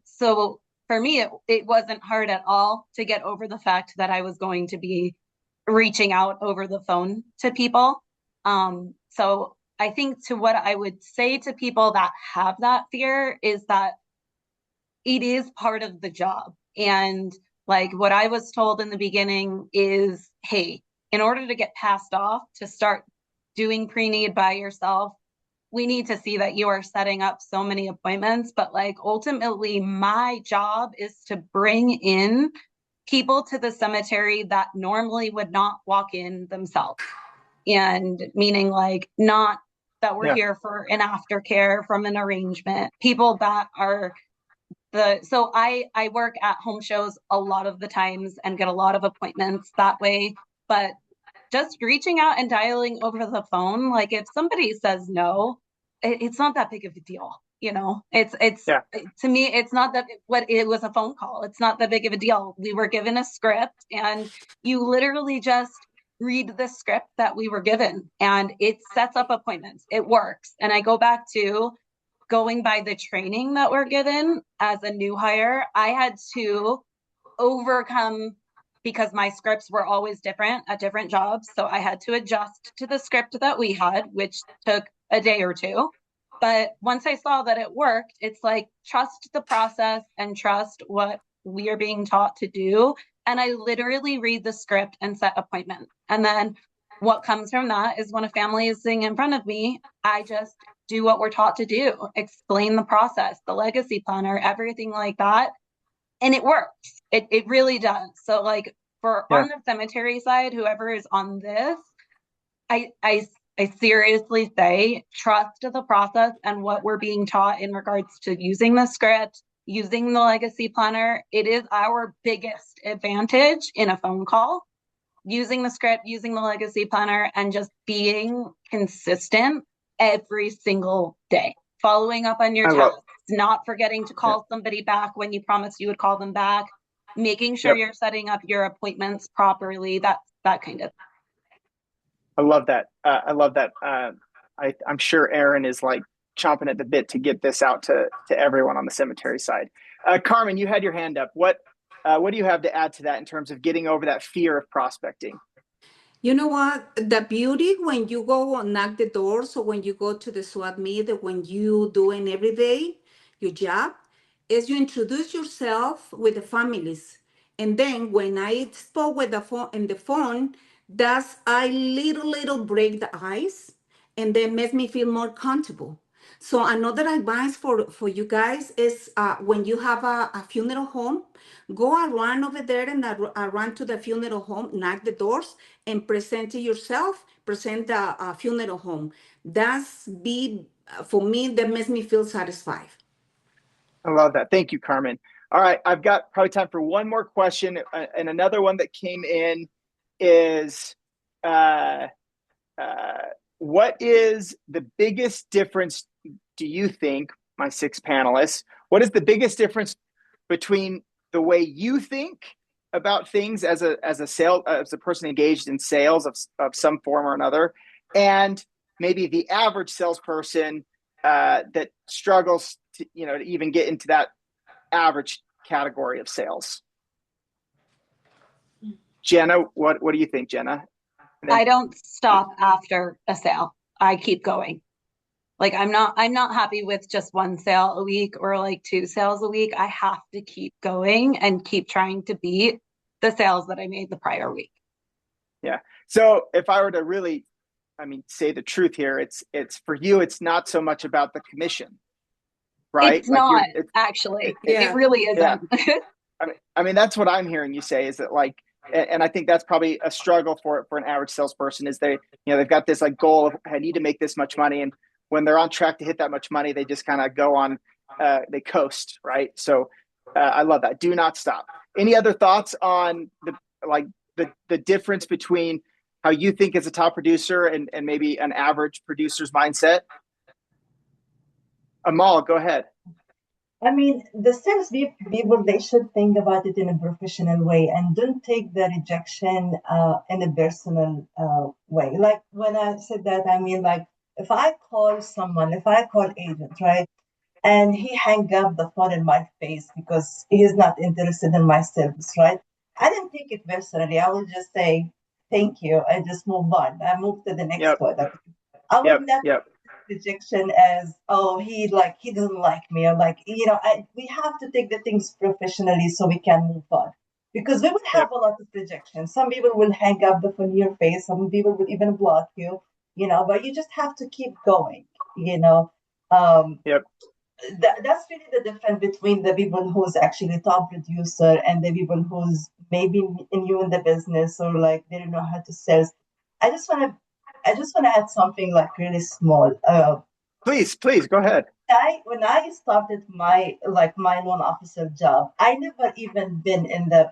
So for me, it wasn't hard at all to get over the fact that I was going to be reaching out over the phone to people. So I think to what I would say to people that have that fear is that it is part of the job. And like what I was told in the beginning is, hey, in order to get passed off to start doing pre-need by yourself, we need to see that you are setting up so many appointments. But like ultimately, my job is to bring in people to the cemetery that normally would not walk in themselves. And meaning like not that we're here for an aftercare from an arrangement, people that are so I work at home shows a lot of the times and get a lot of appointments that way. But just reaching out and dialing over the phone, like if somebody says no, it's not that big of a deal. It's to me, it's not that it was a phone call. It's not that big of a deal. We were given a script, and you literally just read the script that we were given, and it sets up appointments. It works. And I go back to going by the training that we're given as a new hire. I had to overcome, because my scripts were always different at different jobs. So I had to adjust to the script that we had, which took a day or two. But once I saw that it worked, it's like, trust the process and trust what we are being taught to do. And I literally read the script and set appointments. And then what comes from that is when a family is sitting in front of me, I just do what we're taught to do, explain the process, the legacy planner, everything like that. And it works. It really does. So like on the cemetery side, whoever is on this, I seriously say, trust the process and what we're being taught in regards to using the script, using the legacy planner. It is our biggest advantage in a phone call, using the script, using the legacy planner, and just being consistent every single day, following up on your tasks, not forgetting to call somebody back when you promised you would call them back, making sure you're setting up your appointments properly, that kind of thing.
I love that. I'm sure Aaron is like chomping at the bit to get this out to everyone on the cemetery side. Carmen, you had your hand up. What do you have to add to that in terms of getting over that fear of prospecting?
You know what? The beauty when you go and knock the doors or when you go to the SWAT meet, or when you doing every day your job, is you introduce yourself with the families. And then when I spoke with the phone, that's I little break the ice and then makes me feel more comfortable. So another advice for you guys is when you have a funeral home, go around over there and around to the funeral home, knock the doors, and present yourself, present the funeral home. That's for me, that makes me feel satisfied.
I love that. Thank you, Carmen. All right, I've got probably time for one more question. And another one that came in is, what is the biggest difference, do you think, my 6 panelists, what is the biggest difference between the way you think about things as a person engaged in sales of some form or another, and maybe the average salesperson that struggles to even get into that average category of sales? Jenna, what do you think, Jenna?
I don't stop after a sale. I keep going. Like I'm not happy with just 1 sale a week or like 2 sales a week. I have to keep going and keep trying to beat the sales that I made the prior week.
Yeah. So if I were to really, say the truth here, it's for you, it's not so much about the commission, right?
It's not actually. It really isn't.
Yeah. That's what I'm hearing you say, is that and I think that's probably a struggle for an average salesperson, is they've got this goal of, I need to make this much money. And when they're on track to hit that much money, they just kind of go on, they coast, right? So I love that. Do not stop. Any other thoughts on the difference between how you think as a top producer and maybe an average producer's mindset? Amal, go ahead.
The sales people, they should think about it in a professional way and don't take the rejection in a personal way. Like when I said that, if I call agent, right, and he hang up the phone in my face because he's not interested in my service, right? I didn't take it personally. I will just say, thank you, and just move on. I move to the next product. I would not rejection as, oh, he doesn't like me, or we have to take the things professionally so we can move on, because we would have a lot of rejection. Some people will hang up the phone in your face, some people will even block you, but you just have to keep going. That's really the difference between the people who's actually top producer and the people who's maybe new in the business, or they don't know how to sell. I just want to add something really small.
Please go ahead.
When I started my loan officer job, I never even been in the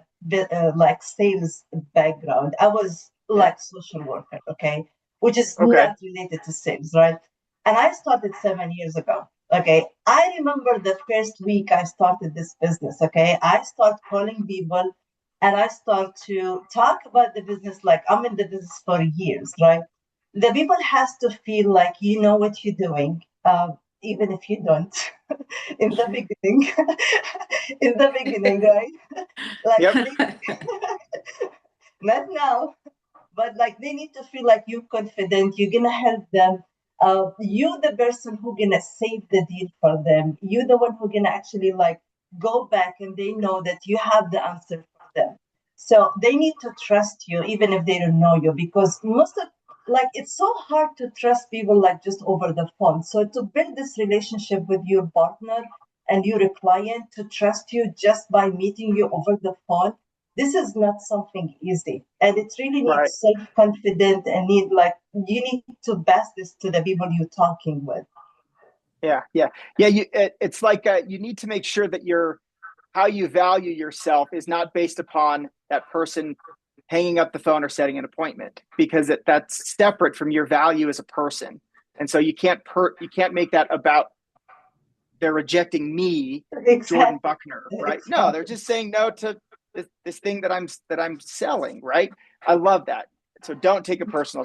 sales background. I was social worker, okay, which is not related to sales, right? And I started 7 years ago. Okay, I remember the first week I started this business. Okay, I start calling people and I start to talk about the business like I'm in the business for years, right? The people has to feel like you know what you're doing, even if you don't. in the beginning, right? Not now, but they need to feel like you're confident. You're gonna help them. You the person who gonna save the deal for them. You the one who gonna actually go back, and they know that you have the answer for them. So they need to trust you even if they don't know you, because most of it's so hard to trust people just over the phone. So to build this relationship with your partner and your client to trust you just by meeting you over the phone, this is not something easy, and it really needs self-confidence, and you need to pass this to the people you're talking with.
Yeah. It's you need to make sure that how you value yourself is not based upon that person hanging up the phone or setting an appointment, because that's separate from your value as a person. And so you can't make that about they're rejecting me, Jordan Buckner, right? Exactly. No, they're just saying no to this thing that I'm selling, right? I love that. So don't take it personal.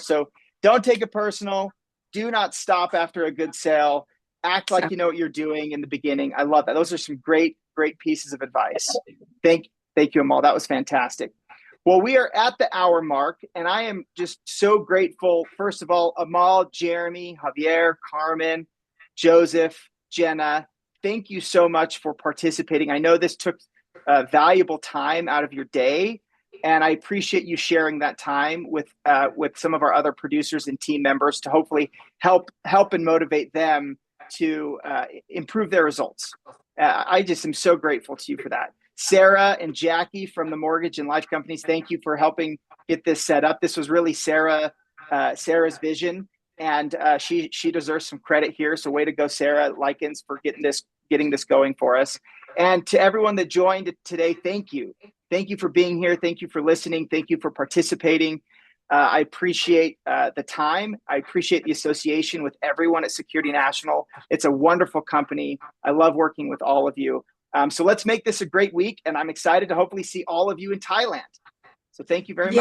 Do not stop after a good sale. Act like you know what you're doing in the beginning. I love that. Those are some great pieces of advice. Thank you, Amal. That was fantastic. Well, we are at the hour mark, and I am just so grateful. First of all, Amal, Jeremy, Javier, Carmen, Joseph, Jenna, thank you so much for participating. I know this took valuable time out of your day, and I appreciate you sharing that time with some of our other producers and team members to hopefully help and motivate them to improve their results. I just am so grateful to you for that. Sarah and Jackie from the mortgage and life companies, thank you for helping get this set up. This was really Sarah's vision, and she deserves some credit here. So way to go, Sarah Likens, for getting this going for us. And to everyone that joined today, thank you. Thank you for being here. Thank you for listening. Thank you for participating. I appreciate the time. I appreciate the association with everyone at Security National. It's a wonderful company. I love working with all of you. So let's make this a great week, and I'm excited to hopefully see all of you in Thailand. So thank you very much.